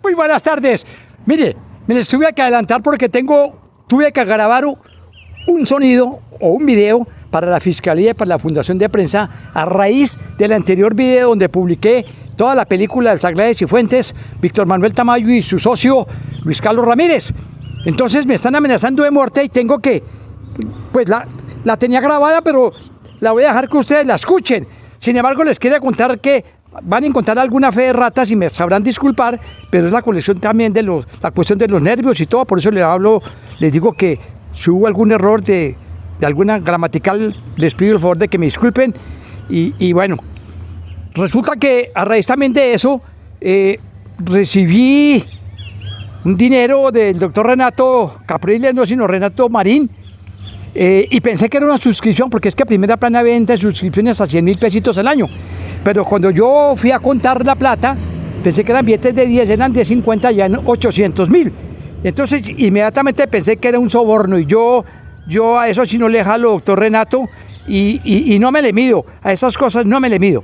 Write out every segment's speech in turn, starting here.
Muy buenas tardes. Mire, me les tuve que adelantar porque tuve que grabar un sonido o un video para la Fiscalía y para la Fundación de Prensa a raíz del anterior video donde publiqué toda la película del Sagrada de Cifuentes, Víctor Manuel Tamayo y su socio Luis Carlos Ramírez. Entonces me están amenazando de muerte y tengo que, pues la tenía grabada, pero la voy a dejar que ustedes la escuchen. Sin embargo, les quiero contar que van a encontrar alguna fe de ratas y me sabrán disculpar, pero es la colección también de la cuestión de los nervios y todo, por eso les digo que si hubo algún error de alguna gramatical, les pido el favor de que me disculpen. Y bueno, resulta que a raíz también de eso, recibí un dinero del doctor Renato Capriles, no sino Renato Marín, y pensé que era una suscripción, porque es que a primera plana vende suscripciones a 100.000 pesitos al año. Pero cuando yo fui a contar la plata, pensé que eran billetes de 10, eran de 50, ya en 800.000. Entonces, inmediatamente pensé que era un soborno, y yo a eso sí no le jalo, doctor Renato, y no me le mido, a esas cosas no me le mido.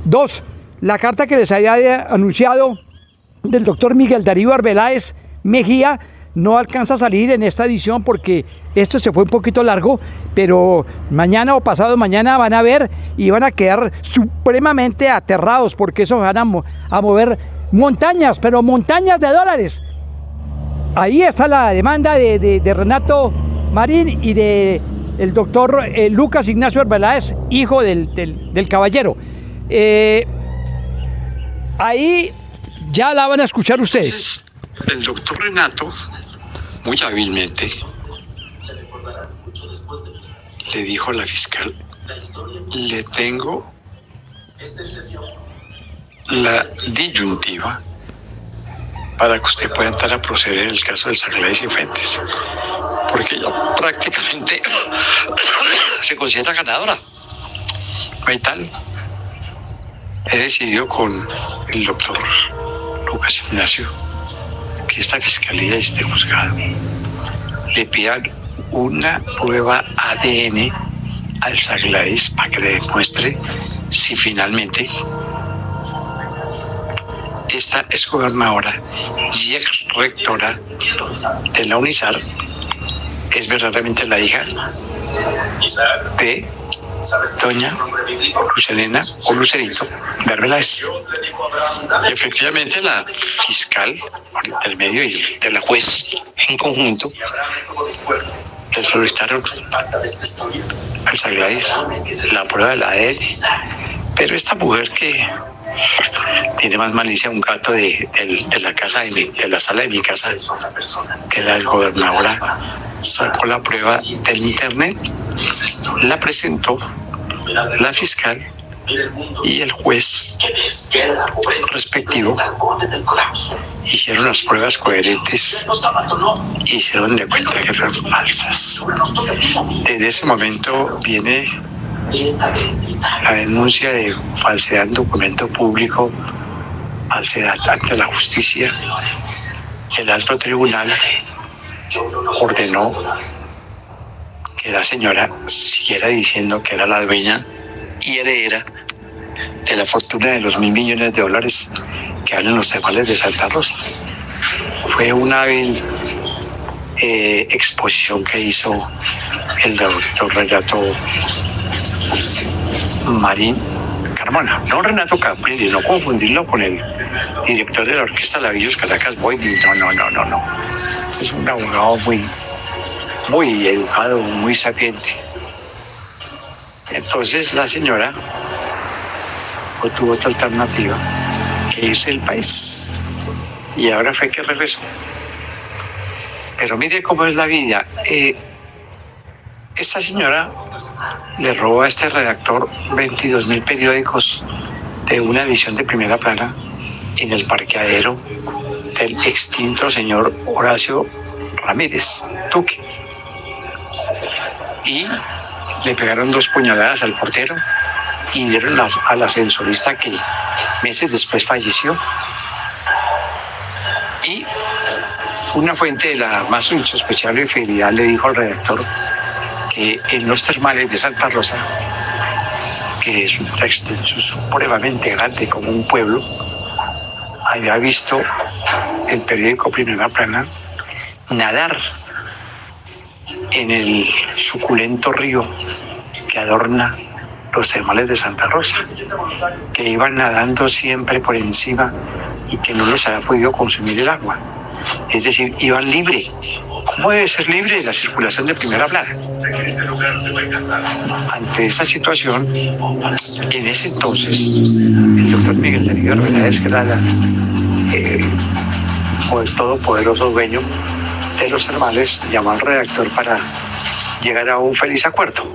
2, la carta que les había anunciado del doctor Miguel Darío Arbeláez Mejía no alcanza a salir en esta edición porque esto se fue un poquito largo, pero mañana o pasado mañana van a ver y van a quedar supremamente aterrados porque eso van a mover montañas, pero montañas de dólares. Ahí está la demanda de Renato Marín y de el doctor Lucas Ignacio Arbeláez, hijo del caballero. Ahí ya la van a escuchar ustedes. El doctor Renato, muy hábilmente, le dijo a la fiscal: le tengo la disyuntiva para que usted pueda entrar a proceder en el caso del Sagrada de Cifuentes, porque ella prácticamente se considera ganadora. No hay tal. He decidido con el doctor Lucas Ignacio que esta fiscalía y este juzgado le pidan una prueba ADN al Saglaes para que le demuestre si finalmente esta exgobernadora y ex rectora de la UNISAR es verdaderamente la hija de doña Lucelena o Lucerito de Arbeláez. Y efectivamente la fiscal, por intermedio y de la juez en conjunto, le solicitaron al Saglaes la prueba de la ADN. Pero esta mujer que tiene más malicia un gato de la casa de la sala de mi casa que la gobernadora, sacó la prueba del internet, la presentó la fiscal y el juez respectivo hicieron las pruebas coherentes y hicieron de cuenta que eran falsas. Desde ese momento viene la denuncia de falsedad en documento público, falsedad ante la justicia. El alto tribunal ordenó que la señora siguiera diciendo que era la dueña y heredera de la fortuna de los $1.000 millones que hablan los termales de Santa Rosa. Fue una hábil exposición que hizo el doctor Renato Marín Carmona, no Renato Capriles, no confundirlo con el director de la orquesta Lavillos Caracas Boyd. No. Es un abogado muy educado, muy sapiente. Entonces la señora no tuvo otra alternativa que irse del país y ahora fue que regresó. Pero mire cómo es la vida. Esta señora le robó a este redactor 22.000 periódicos de una edición de primera plana en el parqueadero del extinto señor Horacio Ramírez Duque. Y le pegaron 2 puñaladas al portero y dieron al ascensorista que meses después falleció. Y una fuente de la más insospechable infidelidad le dijo al redactor que en los termales de Santa Rosa, que es una extensión supremamente grande como un pueblo, había visto el periódico Primera Plana nadar en el suculento río que adorna los termales de Santa Rosa, que iban nadando siempre por encima y que no les había podido consumir el agua. Es decir, iban libre. ¿Cómo debe ser libre la circulación de Primera Plana? Ante esa situación, en ese entonces, el doctor Miguel Darío Arbeláez, que era el todopoderoso dueño de los termales, llamó al redactor para llegar a un feliz acuerdo.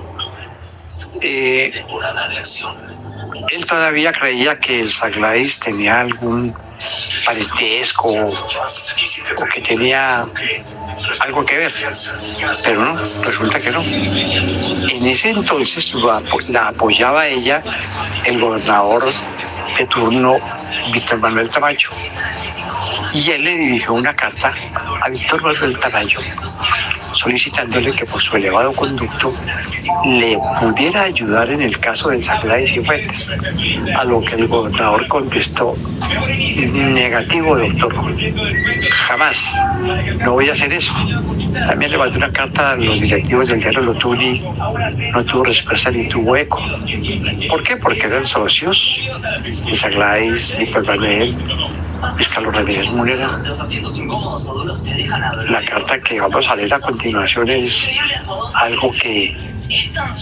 Él todavía creía que el Saglais tenía algún parentesco o que tenía algo que ver, pero no, resulta que no. En ese entonces la apoyaba ella el gobernador de turno, Víctor Manuel Tamayo, y él le dirigió una carta a Víctor Manuel Tamayo solicitándole que por su elevado conducto le pudiera ayudar en el caso del Saglais y Fuentes, a lo que el gobernador contestó: negativo, doctor, jamás, no voy a hacer eso. También le mandó una carta a los directivos del diario Lo Tuni, no tuvo respuesta ni tuvo eco. ¿Por qué? Porque eran socios, el Saglais, Víctor Manuel, Luis Carlos Ramírez Múnera. La carta que vamos a leer a continuación es algo que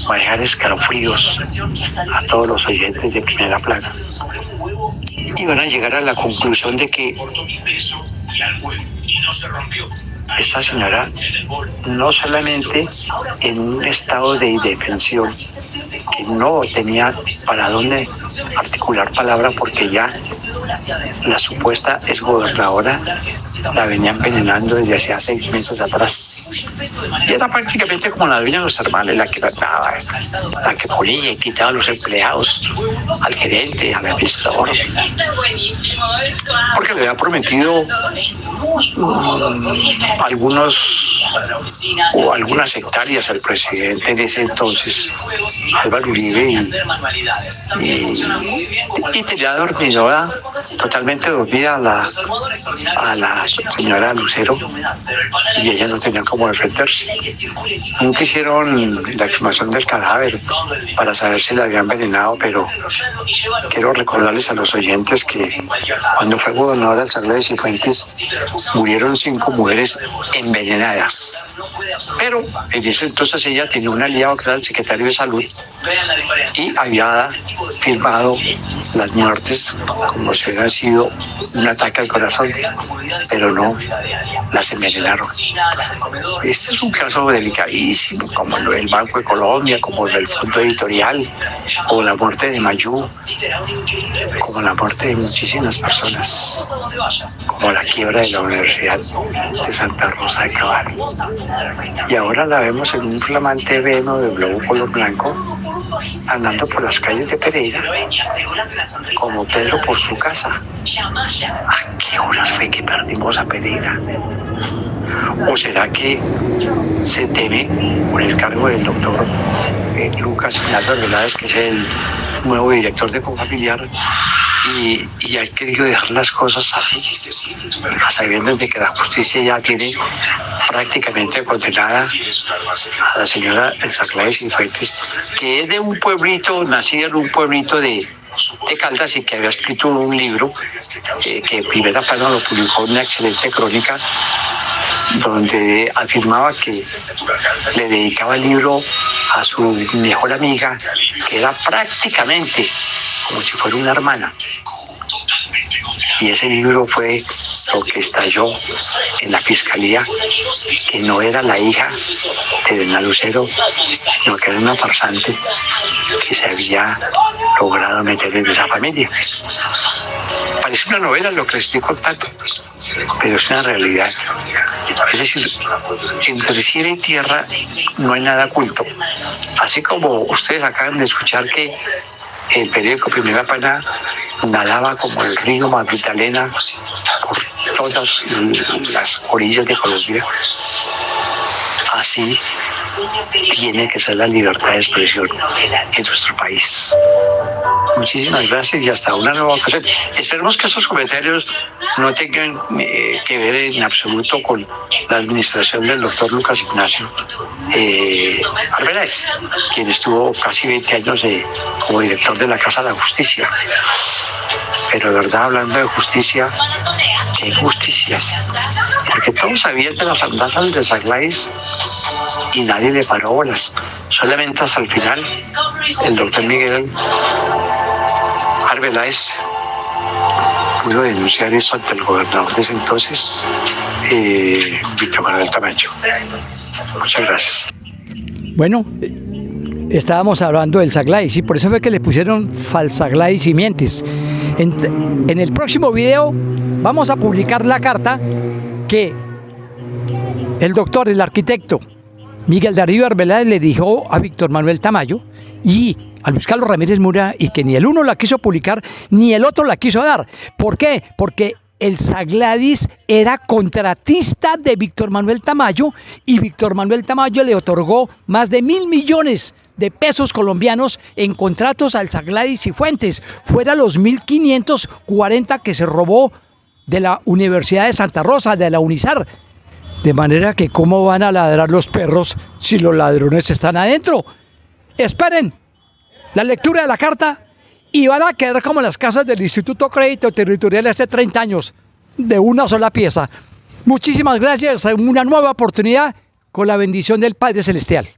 va a dejar escalofríos a todos los oyentes de Primera Plana. Y van a llegar a la conclusión de que esta señora no solamente en un estado de indefensión, que no tenía para dónde articular palabra porque ya la supuesta exgobernadora la venía envenenando desde hacía 6 meses atrás. Y era prácticamente como la dueña de los termales, la que mataba, la que ponía y quitaba a los empleados, al gerente, al administrador, porque le había prometido algunas hectáreas al presidente de ese entonces, Álvaro Uribe, y tenía dormida, totalmente dormida a la señora Lucero, y ella no tenía cómo defenderse. Nunca hicieron la exhumación del cadáver para saber si la habían envenenado, pero quiero recordarles a los oyentes que cuando fue gobernadora del Saglais y Fuentes murieron 5 mujeres envenenadas. Pero en ese entonces ella tenía un aliado que era el secretario de Salud y había firmado las muertes como si hubiera sido un ataque al corazón, pero no, las envenenaron. Este es un caso delicadísimo, como lo del Banco de Colombia, como lo del Fondo Editorial, como la muerte de Mayú, como la muerte de muchísimas personas, como la quiebra de la Universidad de Santa Rosa de Cabal. Y ahora la vemos en un flamante veno de globo color blanco, andando por las calles de Pereira, como Pedro por su casa. ¿A qué horas fue que perdimos a Pereira? ¿O será que se teme por el cargo del doctor Lucas Ignacio Arbeláez, que es el nuevo director de Confamiliar, y ha querido dejar las cosas así, a sabiendas de que la justicia ya tiene prácticamente condenada a la señora Saglais y Fuentes, que es de un pueblito, nacida en un pueblito de Caldas y que había escrito un libro que Primera Plana lo publicó en una excelente crónica, donde afirmaba que le dedicaba el libro a su mejor amiga, que era prácticamente como si fuera una hermana. Y ese libro fue lo que estalló en la fiscalía, que no era la hija de doña Lucero, sino que era una farsante que se había logrado meter en esa familia. Parece una novela lo que les estoy contando, pero es una realidad. Es decir, entre cielo y tierra no hay nada oculto. Así como ustedes acaban de escuchar que el periódico Primera Plana nadaba como el río Magdalena por todas las orillas de Colombia, así tiene que ser la libertad de expresión en nuestro país. Muchísimas gracias y hasta una nueva ocasión. Esperemos que estos comentarios no tengan que ver en absoluto con la administración del doctor Lucas Ignacio Arbeláez, quien estuvo casi 20 años como director de la Casa de la Justicia. Pero de verdad, hablando de justicia, ¿qué injusticias? Porque todos sabían de las amenazas de Saglais y nadie le paró bolas. Solamente hasta el final, el doctor Miguel Arbeláez pudo denunciar eso ante el gobernador de ese entonces, Víctor Manuel Tamayo. Muchas gracias. Bueno, estábamos hablando del Saglais y por eso fue que le pusieron Falsaglais y Mientes. En el próximo video vamos a publicar la carta que el doctor, el arquitecto Miguel Darío Arbeláez le dijo a Víctor Manuel Tamayo y a Luis Carlos Ramírez Mura, y que ni el uno la quiso publicar ni el otro la quiso dar. ¿Por qué? Porque el Saglais era contratista de Víctor Manuel Tamayo y Víctor Manuel Tamayo le otorgó más de 1.000 millones de pesos colombianos en contratos al Saglais y Fuentes, fuera los 1.540 que se robó de la Universidad de Santa Rosa, de la UNISAR. De manera que ¿cómo van a ladrar los perros si los ladrones están adentro? Esperen la lectura de la carta y van a quedar como las casas del Instituto Crédito Territorial hace 30 años, de una sola pieza. Muchísimas gracias, una nueva oportunidad con la bendición del Padre Celestial.